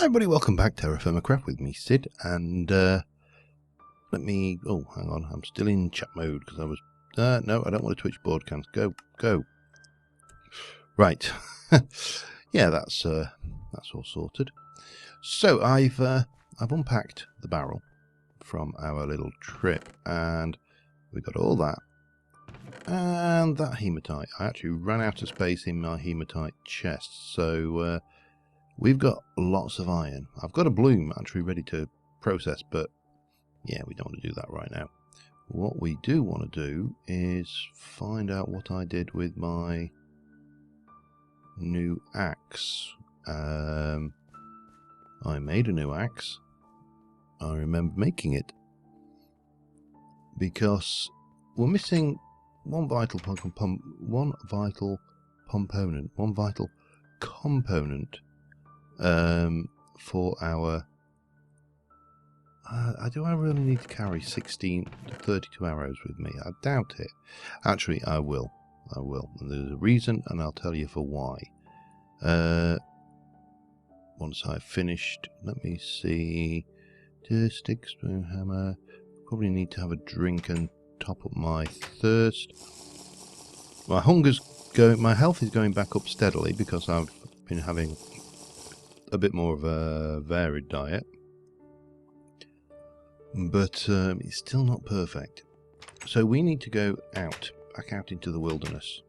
Hi everybody, welcome back to TerraFirmaCraft with me, Sid, and oh, hang on, I'm still in chat mode because I was, no, I don't want to Twitch broadcast, go, right, yeah, that's all sorted. So I've unpacked the barrel from our little trip, and we got all that, and that hematite. I actually ran out of space in my hematite chest, so we've got lots of iron. I've got a bloom actually ready to process, but yeah, we don't want to do that right now. What we do want to do is find out what I did with my new axe. I made a new axe. I remember making it because we're missing one vital component for our do I really need to carry 16 to 32 arrows with me? I doubt it. Actually, I will. And there's a reason, and I'll tell you for why. Once I've finished, let me see. Stick, spoon, hammer. Probably need to have a drink and top up my thirst. My my health is going back up steadily because I've been having a bit more of a varied diet. But it's still not perfect. So we need to go back out into the wilderness.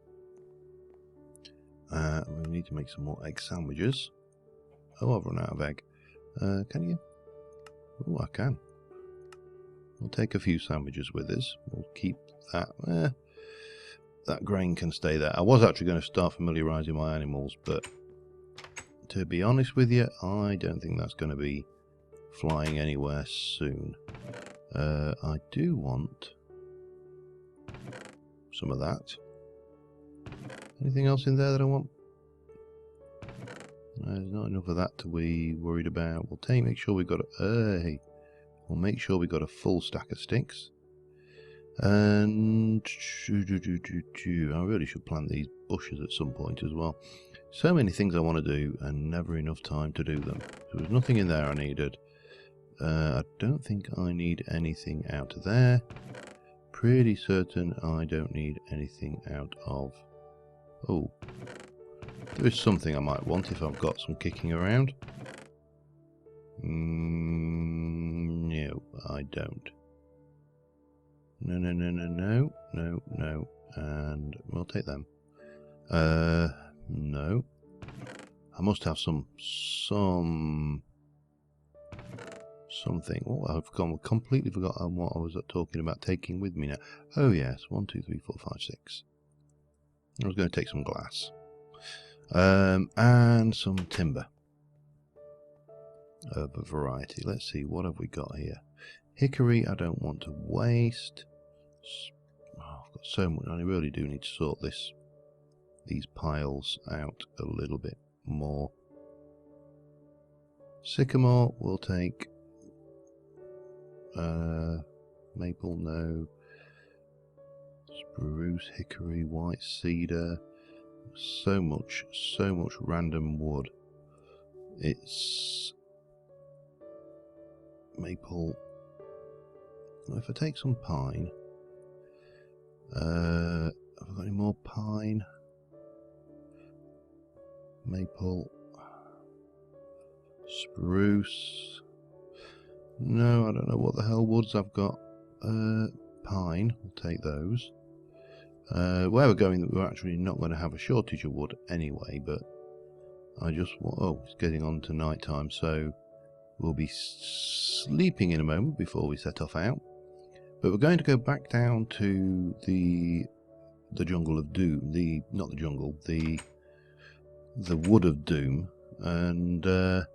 We need to make some more egg sandwiches. Oh, I've run out of egg. Can you? Oh, I can. We'll take a few sandwiches with us. We'll keep that. That grain can stay there. I was actually going to start familiarising my animals, but to be honest with you, I don't think that's going to be flying anywhere soon. I do want some of that. Anything else in there that I want? There's not enough of that to be worried about. We'll make sure we've got we'll make sure we got a full stack of sticks. And I really should plant these bushes at some point as well. So many things I want to do and never enough time to do them. There was nothing in there I needed. I don't think I need anything out of there. Pretty certain I don't need anything out of... Oh, there is something I might want if I've got some kicking around. No, I don't. No, and we'll take them. No. I must have something. Oh, I've completely forgotten what I was talking about taking with me now. Oh yes, 1, 2, 3, 4, 5, 6. I was going to take some glass. And some timber. Of a variety. Let's see, what have we got here? Hickory, I don't want to waste. Oh, I've got so much. I really do need to sort these piles out a little bit more. Sycamore, we'll take. Maple, no. Spruce, hickory, white cedar. So much random wood. It's maple. If I take some pine, have I got any more pine? Maple, spruce. No, I don't know what the hell woods I've got. Pine, we'll take those. Where we're going, we're actually not going to have a shortage of wood anyway, but I just want... Oh, it's getting on to night time, so we'll be sleeping in a moment before we set off out. But we're going to go back down to the jungle of doom, not the jungle, the wood of doom, and we're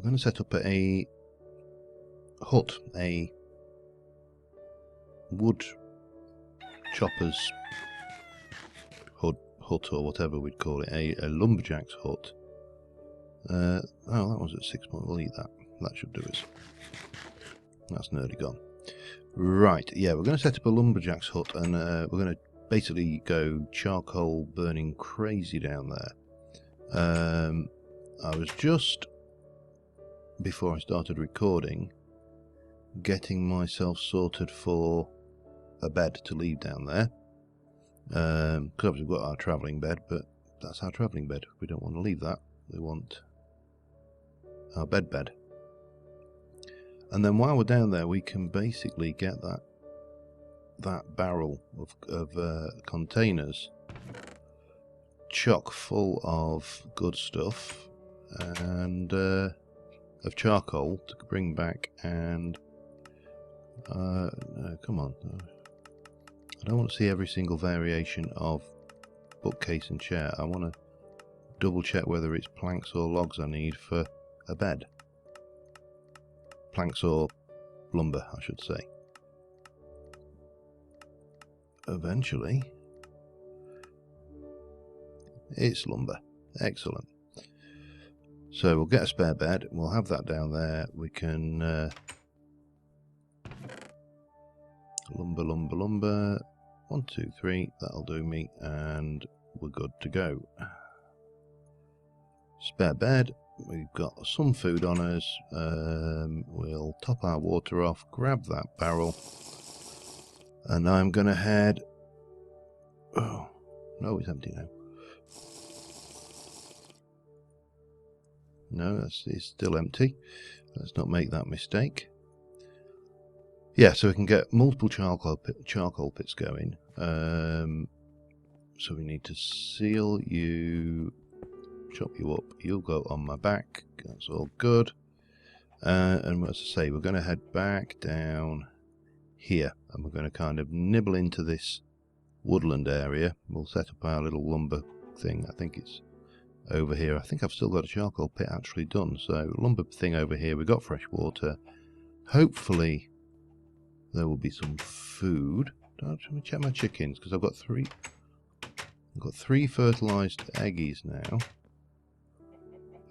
going to set up a hut, a wood chopper's hut or whatever we'd call it, a lumberjack's hut. Oh, that was at 6 points. We'll eat that. That should do us. That's nearly gone. Right, yeah, we're going to set up a lumberjack's hut, and we're going to basically go charcoal burning crazy down there. I was just, before I started recording, getting myself sorted for a bed to leave down there. Because obviously we've got our travelling bed, but that's our travelling bed. We don't want to leave that. We want our bed. And then while we're down there, we can basically get that barrel of containers chock full of good stuff and of charcoal to bring back. And no, come on, I don't want to see every single variation of bookcase and chair. I want to double check whether it's planks or logs I need for a bed. Planks or lumber, I should say. Eventually, it's lumber. Excellent. So we'll get a spare bed. We'll have that down there. We can lumber. 1, 2, 3. That'll do me, and we're good to go. Spare bed. We've got some food on us. We'll top our water off, grab that barrel, and I'm going to head... Oh, no, it's empty now. No, it's still empty. Let's not make that mistake. Yeah, so we can get multiple charcoal pits going. So we need to seal you... chop you up, you'll go on my back, that's all good. And as I say, we're going to head back down here, and we're going to kind of nibble into this woodland area. We'll set up our little lumber thing. I think it's over here. I think I've still got a charcoal pit actually done, so lumber thing over here. We've got fresh water. Hopefully there will be some food. Let me check my chickens, because I've got three fertilized eggies now.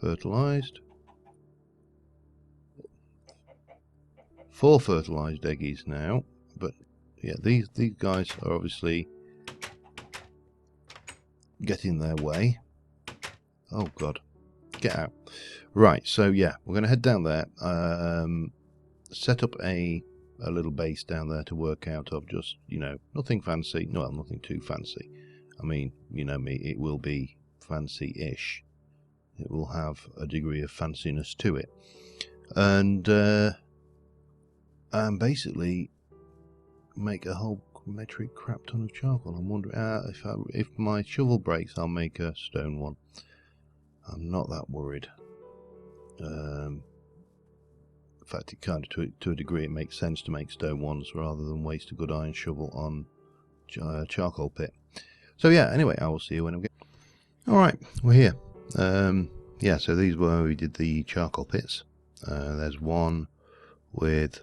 Fertilized. 4 fertilized eggies now, but yeah, these guys are obviously getting their way. Oh god, get out. Right, so yeah, we're going to head down there, set up a little base down there to work out of. Just, you know, nothing fancy, no, nothing too fancy. I mean, you know me, it will be fancy-ish. It will have a degree of fanciness to it, and basically make a whole metric crap ton of charcoal. I'm wondering if my shovel breaks, I'll make a stone one. I'm not that worried. In fact, it kind of to a degree it makes sense to make stone ones rather than waste a good iron shovel on charcoal pit. So yeah, anyway, I will see you when I'm getting... Alright, we're here. Yeah, so these were where we did the charcoal pits. There's one with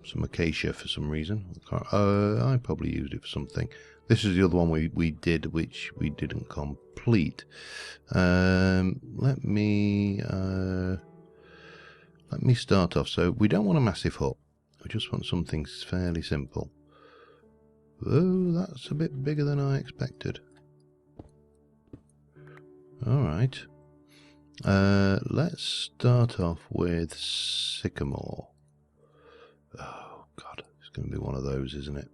some acacia for some reason. I probably used it for something. This is the other one we did, which we didn't complete. Let me start off. So we don't want a massive hut. We just want something fairly simple. Oh, that's a bit bigger than I expected. Alright. Let's start off with sycamore. Oh god, it's going to be one of those, isn't it?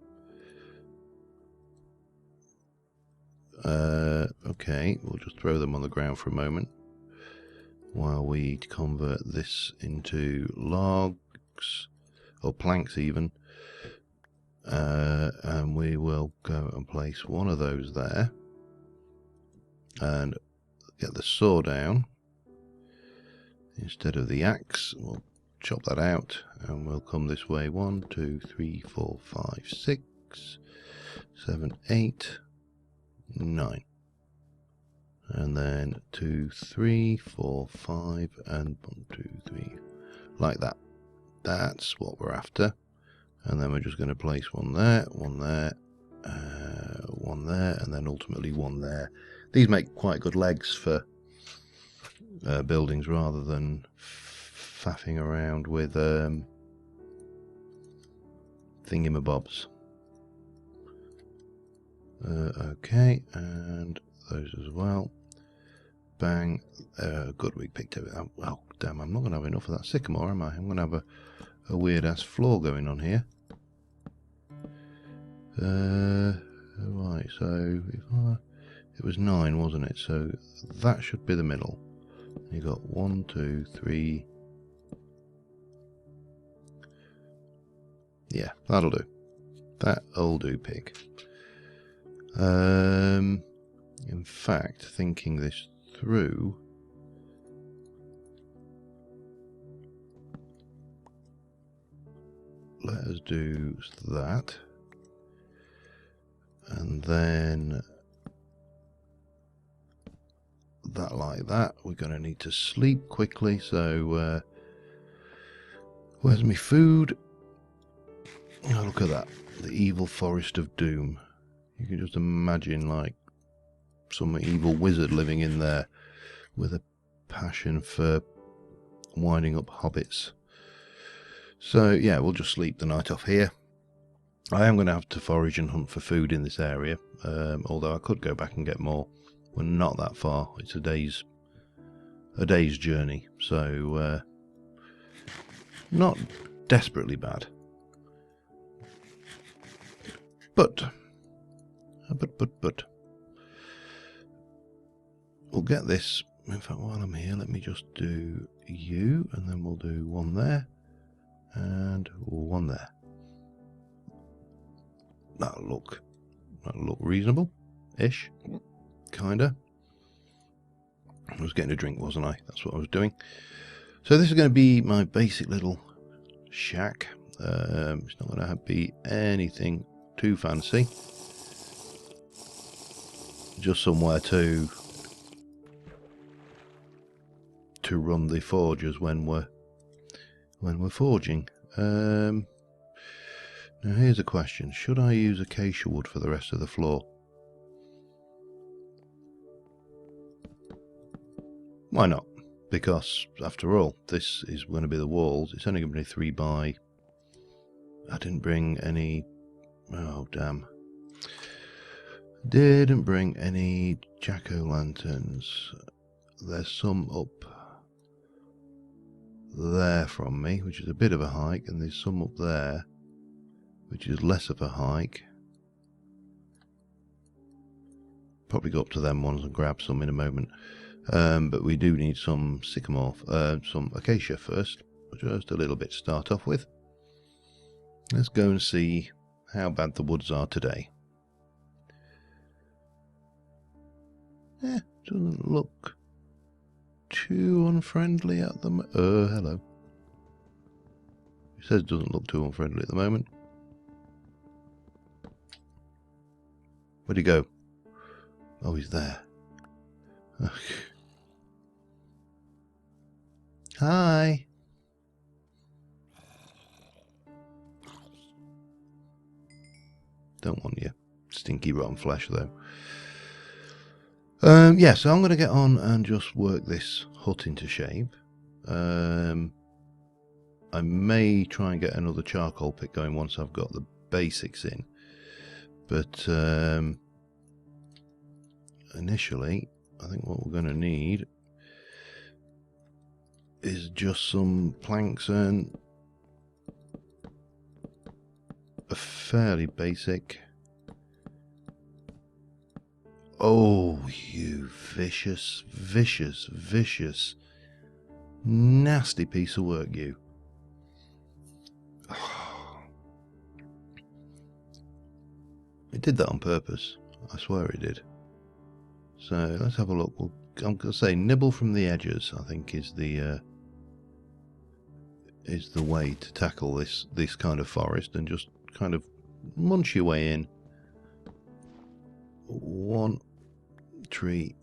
Okay, we'll just throw them on the ground for a moment while we convert this into logs, or planks even. And we will go and place one of those there and get the saw down instead of the axe. We'll chop that out and we'll come this way. 1, 2, 3, 4, 5, 6, 7, 8, 9, and then 2, 3, 4, 5, and 1, 2, 3, like that. That's what we're after. And then we're just going to place one there, one there, one there, and then ultimately one there. These make quite good legs for buildings rather than faffing around with thingamabobs. Okay, and those as well. bang. Good, we picked it up. Oh, damn, I'm not going to have enough of that sycamore, am I? I'm going to have a weird-ass floor going on here. Right, so it was 9, wasn't it? So that should be the middle. You got 1, 2, 3. Yeah, that'll do. That'll do, pig. In fact, thinking this through, let us do that, and then that like that. We're going to need to sleep quickly, so where's my food? Oh, look at that, the evil forest of doom. You can just imagine like some evil wizard living in there with a passion for winding up hobbits. So yeah, we'll just sleep the night off here. I am going to have to forage and hunt for food in this area, although I could go back and get more. We're not that far. It's a day's journey, so not desperately bad. But we'll get this. In fact, while I'm here, let me just do you, and then we'll do one there and one there. That'll look reasonable-ish, kinda. I was getting a drink, wasn't I? That's what I was doing. So this is going to be my basic little shack. It's not going to be anything too fancy. Just somewhere to run the forgers when we're forging. Now here's a question: should I use acacia wood for the rest of the floor? Why not? Because after all, this is going to be the walls. It's only going to be 3 by. I didn't bring any. Oh damn! Didn't bring any jack-o'-lanterns. There's some up there from me, which is a bit of a hike, and there's some up there, which is less of a hike. Probably go up to them ones and grab some in a moment. But we do need some sycamore, some acacia first, just a little bit to start off with. Let's go and see how bad the woods are today. Doesn't look too unfriendly at the moment. Hello. It says it doesn't look too unfriendly at the moment. Where'd he go? Oh, he's there. Hi. Don't want your stinky rotten flesh though. Yeah, so I'm going to get on and just work this hut into shape. I may try and get another charcoal pit going once I've got the basics in. But initially, I think what we're going to need is just some planks and a fairly basic. Oh, you vicious, vicious, vicious, nasty piece of work, you. It did that on purpose. I swear it did. So let's have a look. I'm going to say nibble from the edges, I think, is the way to tackle this kind of forest, and just kind of munch your way in. One tree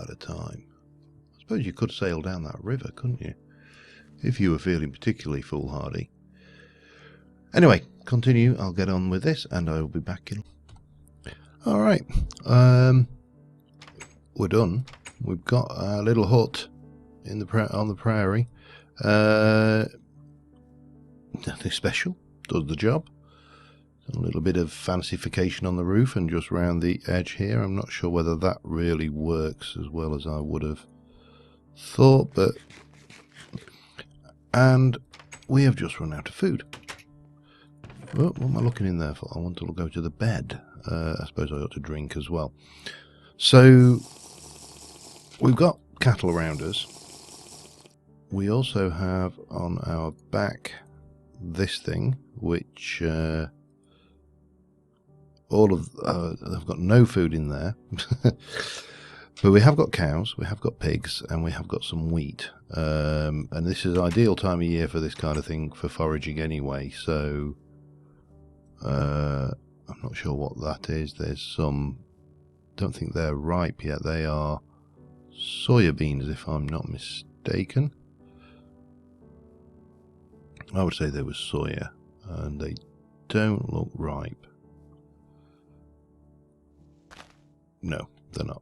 at a time. I suppose you could sail down that river, couldn't you? If you were feeling particularly foolhardy. Anyway, continue. I'll get on with this and I will be back in. Alright. We're done. We've got our little hut in on the prairie. Nothing special. Does the job. A little bit of fancification on the roof and just round the edge here. I'm not sure whether that really works as well as I would have thought, but... And we have just run out of food. Oh, what am I looking in there for? I want to go to the bed. I suppose I ought to drink as well. So, we've got cattle around us. We also have on our back this thing, which I've got no food in there. But we have got cows, we have got pigs, and we have got some wheat. And this is ideal time of year for this kind of thing, for foraging anyway. So I'm not sure what that is. There's some, don't think they're ripe yet. They are soya beans, if I'm not mistaken. I would say they were soya, and they don't look ripe. No, they're not.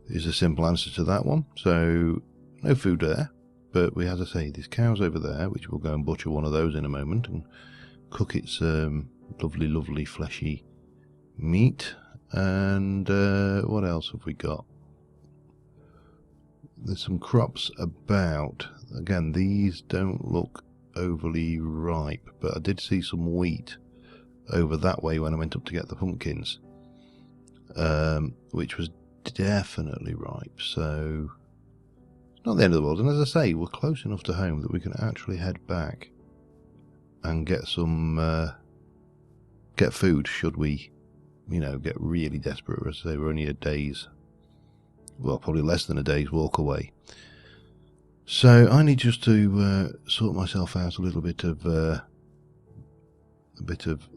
Is a simple answer to that one. So no food there, but we, as I say, there's cows over there, which we'll go and butcher one of those in a moment and cook its lovely fleshy meat. And what else have we got? There's some crops about. Again, these don't look overly ripe, but I did see some wheat over that way when I went up to get the pumpkins, which was definitely ripe. So it's not the end of the world. And as I say, we're close enough to home that we can actually head back and get some get food should we, you know, get really desperate. As I say, we're only a day's, well, probably less than a day's walk away. So I need just to sort myself out a little bit of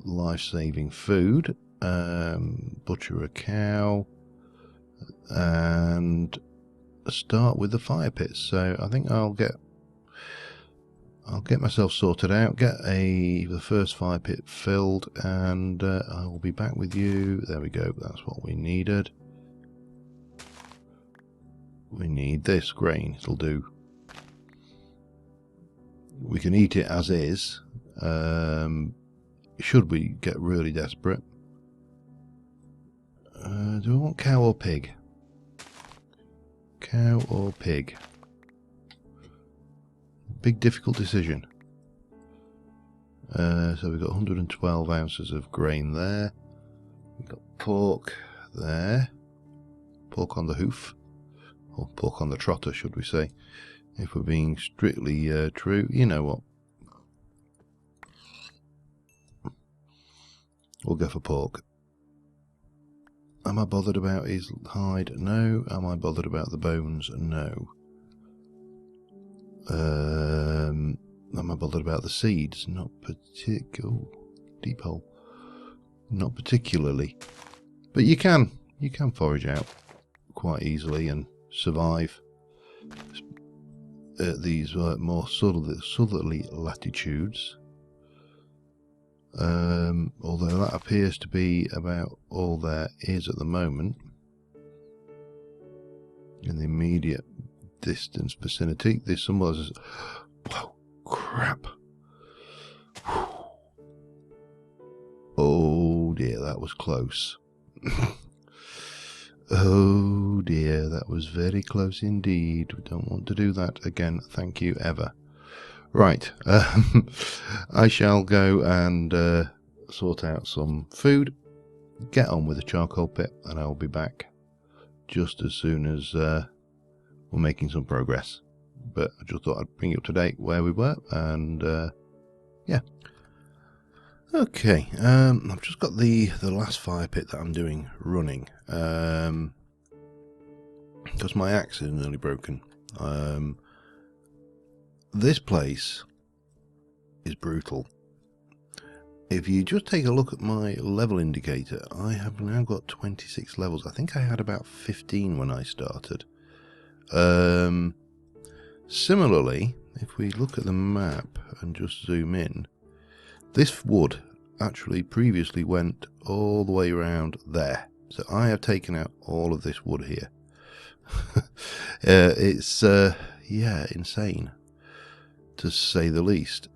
life-saving food. Butcher a cow and start with the fire pits. So I think I'll get myself sorted out, get the first fire pit filled, and I will be back with you. There we go. That's what we needed. We need this grain. It'll do. We can eat it as is. Should we get really desperate? Do I want cow or pig? Cow or pig? Big difficult decision. So we've got 112 ounces of grain there. We've got pork there. Pork on the hoof. Or pork on the trotter, should we say. If we're being strictly true. You know what? We'll go for pork. Am I bothered about his hide? No. Am I bothered about the bones? No. Am I bothered about the seeds? Not particularly. Deep hole. Not particularly. But you can forage out quite easily and survive at these more southerly latitudes. Although that appears to be about all there is at the moment in the immediate distance vicinity. There's some others. Whoa, crap. Oh dear, that was close. Oh dear, that was very close indeed. We don't want to do that again. Thank you ever. Right, I shall go and sort out some food, get on with the charcoal pit, and I'll be back just as soon as we're making some progress. But I just thought I'd bring you up to date where we were, and yeah. Okay, I've just got the last fire pit that I'm doing running, because my axe is nearly broken. This place is brutal. If you just take a look at my level indicator, I have now got 26 levels. I think I had about 15 when I started. Similarly, if we look at the map and just zoom in, this wood actually previously went all the way around there. So I have taken out all of this wood here. It's, yeah, insane, to say the least.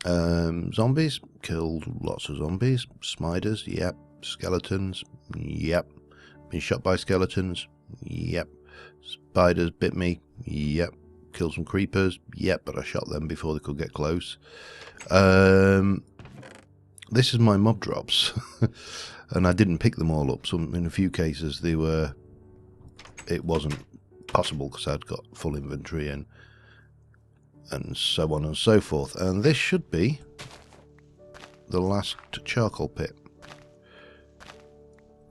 Zombies killed lots of zombies. Spiders, yep. Skeletons, yep. Been shot by skeletons, yep. Spiders bit me, yep. Killed some creepers, yep, but I shot them before they could get close. This is my mob drops, and I didn't pick them all up. In a few cases, it wasn't possible because I'd got full inventory and so on and so forth. And this should be the last charcoal pit,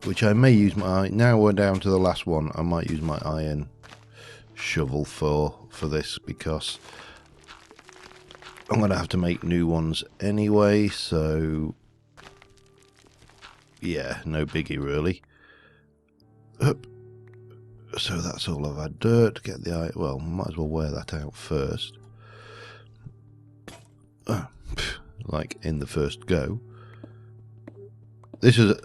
which I may use my... Now we're down to the last one. I might use my iron shovel for this, because I'm going to have to make new ones anyway, so yeah, no biggie really. So that's all I've had. Dirt, get the iron. Well, might as well wear that out first. Like in the first go. This is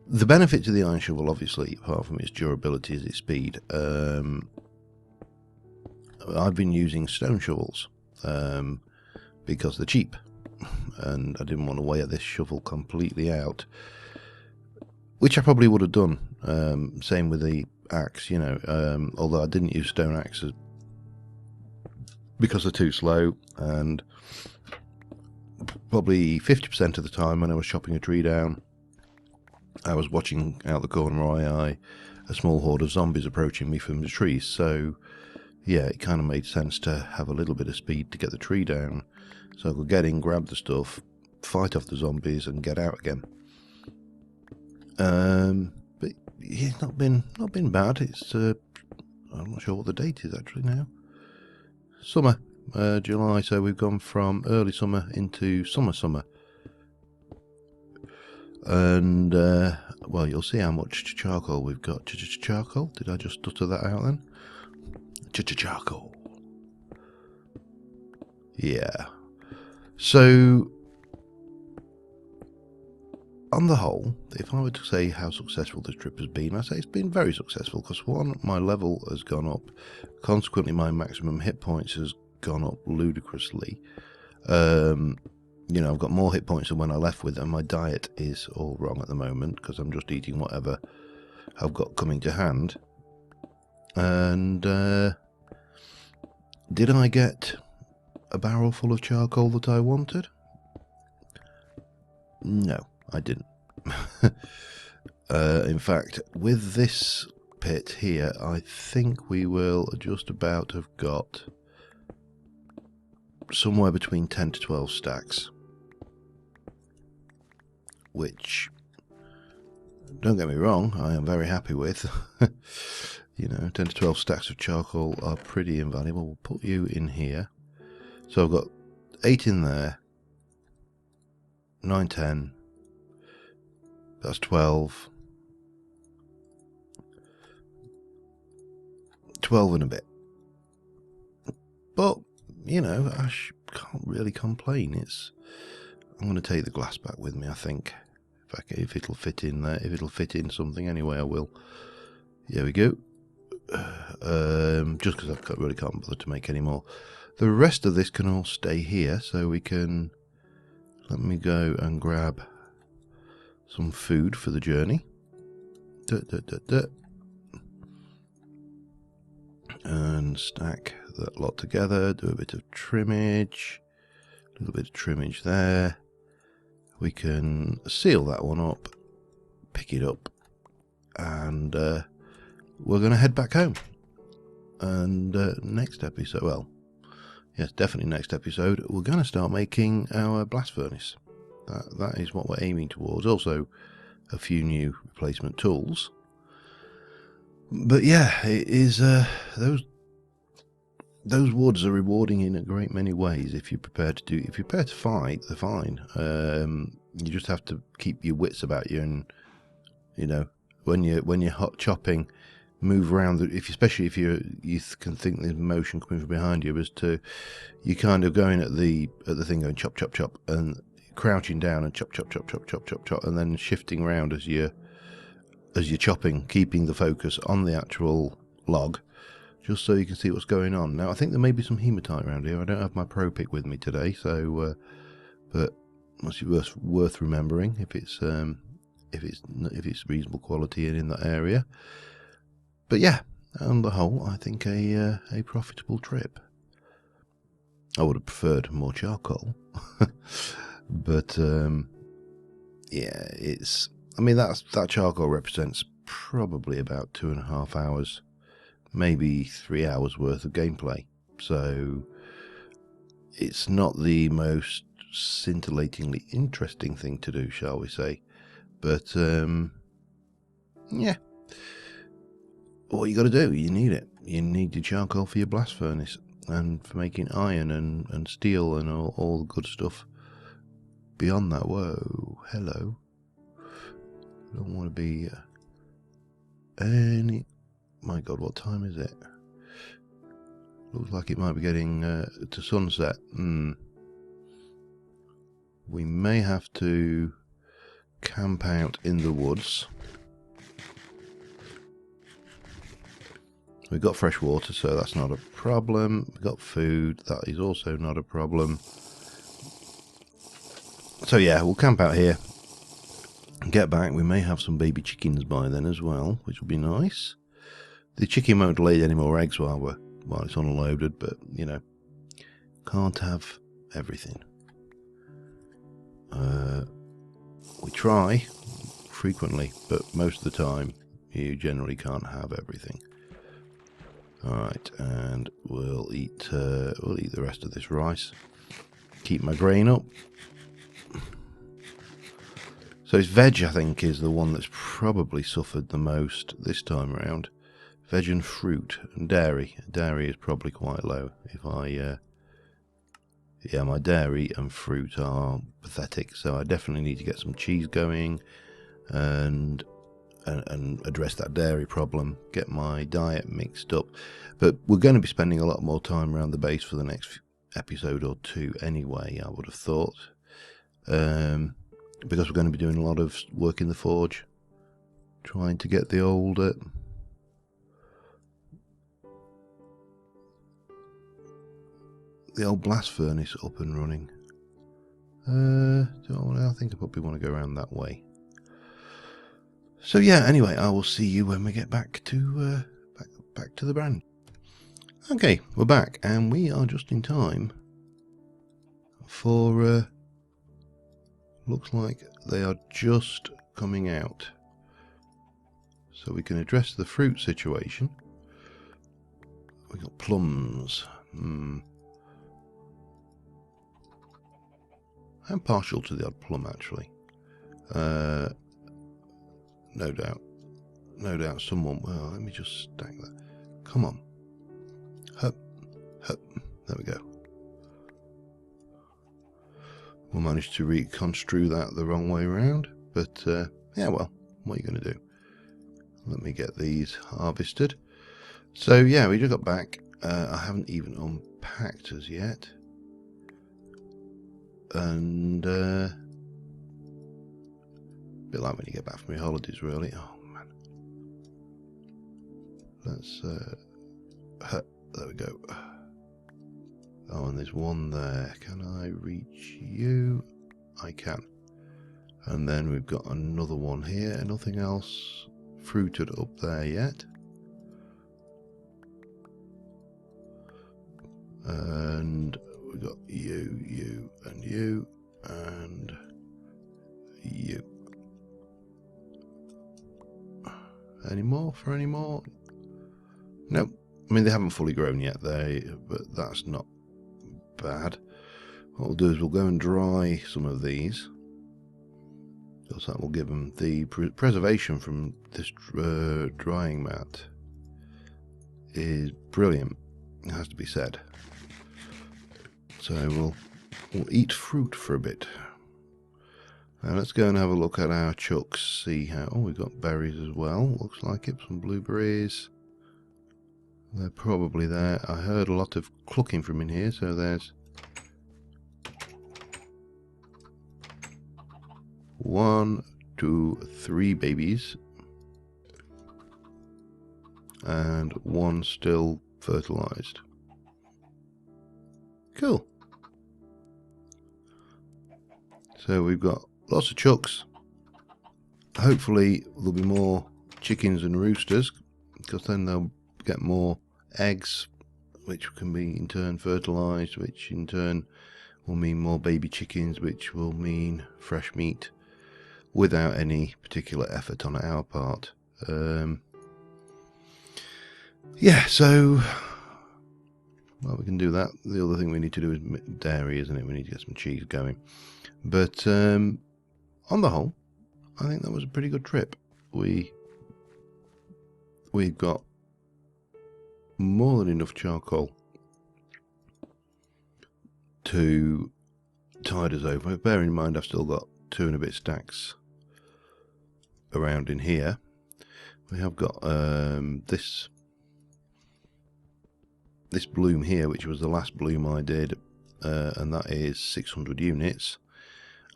the benefit to the iron shovel, obviously, apart from its durability, is its speed. I've been using stone shovels because they're cheap, and I didn't want to wear this shovel completely out, which I probably would have done. Same with the axe, you know, although I didn't use stone axes because they're too slow, and probably 50% of the time when I was chopping a tree down, I was watching out the corner of my eye a small horde of zombies approaching me from the trees. So yeah, it kind of made sense to have a little bit of speed to get the tree down, so I could get in, grab the stuff, fight off the zombies, and get out again. But yeah, it's not been bad. It's I'm not sure what the date is actually now. Summer, July. So we've gone from early summer into summer. And well, you'll see how much charcoal we've got. Charcoal? Did I just stutter that out then? Charcoal. Yeah. So, on the whole, if I were to say how successful this trip has been, I'd say it's been very successful, because one, my level has gone up, consequently my maximum hit points has gone up ludicrously. You know, I've got more hit points than when I left with, and my diet is all wrong at the moment, because I'm just eating whatever I've got coming to hand. And did I get a barrel full of charcoal that I wanted? No, I didn't. In fact, with this pit here, I think we will just about have got somewhere between 10 to 12 stacks. Which, don't get me wrong, I am very happy with. You know, 10 to 12 stacks of charcoal are pretty invaluable. We'll put you in here. So I've got 8 in there. 9, 10. That's 12. 12 and a bit. But, you know, I can't really complain. I'm going to take the glass back with me, I think. If it'll fit in there. If it'll fit in something anyway, I will. Here we go. Just because I really can't bother to make any more. The rest of this can all stay here, so we can... Let me go and grab some food for the journey. And stack that lot together. Do a bit of trimmage. A little bit of trimmage there. We can seal that one up. Pick it up. And we're going to head back home. And next episode, well, yes, definitely next episode, we're going to start making our blast furnace. That is what we're aiming towards. Also, a few new replacement tools. But yeah, it is those woods are rewarding in a great many ways. If you're prepared to fight, they're fine. You just have to keep your wits about you, and you know, when you're hot chopping, move around. Especially if you can think there's motion coming from behind you, as to you kind of going at the thing, going chop chop chop, and crouching down and chop chop chop chop chop chop chop, and then shifting around as you're chopping, keeping the focus on the actual log, just so you can see what's going on. Now, I think there may be some hematite around here. I don't have my pro pick with me today, so but must be worth remembering if it's reasonable quality and in that area. But yeah, on the whole, I think a profitable trip. I would have preferred more charcoal, but yeah, it's. I mean, that charcoal represents probably about 2.5 hours, maybe 3 hours worth of gameplay. So it's not the most scintillatingly interesting thing to do, shall we say? But yeah, what you got to do, you need it. You need your charcoal for your blast furnace and for making iron and steel and all the good stuff. Beyond that, whoa, hello. Don't want to be any. My God, what time is it? Looks like it might be getting to sunset. We may have to camp out in the woods. We've got fresh water, so that's not a problem. We've got food, that is also not a problem. So yeah, we'll camp out here and get back. We may have some baby chickens by then as well, which will be nice. The chicken won't lay any more eggs while it's unloaded, but you know, can't have everything. We try frequently, but most of the time you generally can't have everything. Alright, and we'll eat the rest of this rice. Keep my grain up. So it's veg, I think, is the one that's probably suffered the most this time around. Veg and fruit and dairy. Dairy is probably quite low. Yeah, my dairy and fruit are pathetic, so I definitely need to get some cheese going and address that dairy problem, get my diet mixed up. But we're going to be spending a lot more time around the base for the next episode or two anyway, I would have thought, because we're going to be doing a lot of work in the forge, trying to get the old blast furnace up and running. I think I probably want to go around that way. So yeah, anyway, I will see you when we get back to the brand. Okay, we're back, and we are just in time for. Looks like they are just coming out, so we can address the fruit situation. We got plums. I'm partial to the odd plum, actually. No doubt someone. Well, let me just stack that. Come on. Hup, hup. There we go. We'll manage to reconstrue that the wrong way around, but yeah, well, what are you going to do? Let me get these harvested. So yeah, we just got back. I haven't even unpacked as yet, and a bit like when you get back from your holidays, really. Oh man, let's there we go. Oh, and there's one there. Can I reach you? I can. And then we've got another one here. Nothing else fruited up there yet. And we've got you, and you, and you. Any more for any more? Nope. I mean, they haven't fully grown yet, but that's not bad. What we'll do is we'll go and dry some of these, because that will give them the preservation from this drying mat is brilliant, it has to be said. So we'll eat fruit for a bit. Now let's go and have a look at our chucks, see how. Oh, we've got berries as well, looks like it. Some blueberries. They're probably there. I heard a lot of clucking from in here, so there's 1, 2, 3 babies, and 1 still fertilized. Cool. So we've got lots of chucks. Hopefully there'll be more chickens and roosters, because then they'll get more eggs, which can be in turn fertilised, which in turn will mean more baby chickens, which will mean fresh meat without any particular effort on our part. Yeah, so well, we can do that. The other thing we need to do is dairy, isn't it? We need to get some cheese going. But on the whole, I think that was a pretty good trip. We've got more than enough charcoal to tide us over. Bear in mind, I've still got 2 and a bit stacks around in here. We have got this bloom here, which was the last bloom I did, and that is 600 units.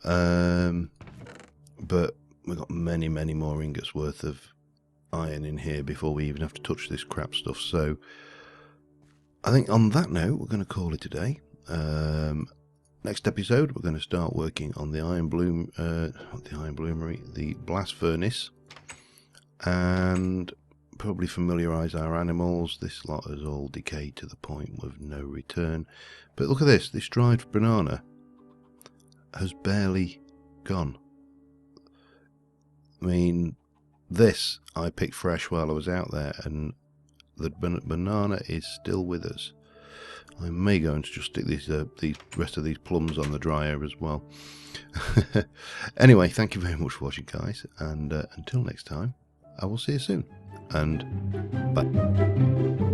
But we've got many more ingots worth of iron in here before we even have to touch this crap stuff. So I think on that note, we're going to call it a day. Next episode, we're going to start working on the iron bloom, not the iron bloomery, the blast furnace, and probably familiarise our animals. This lot has all decayed to the point of no return. But look at this dried banana has barely gone. I mean, this I picked fresh while I was out there, and the banana is still with us. I may go and just stick these rest of these plums on the dryer as well. Anyway, thank you very much for watching, guys, and until next time, I will see you soon, and bye.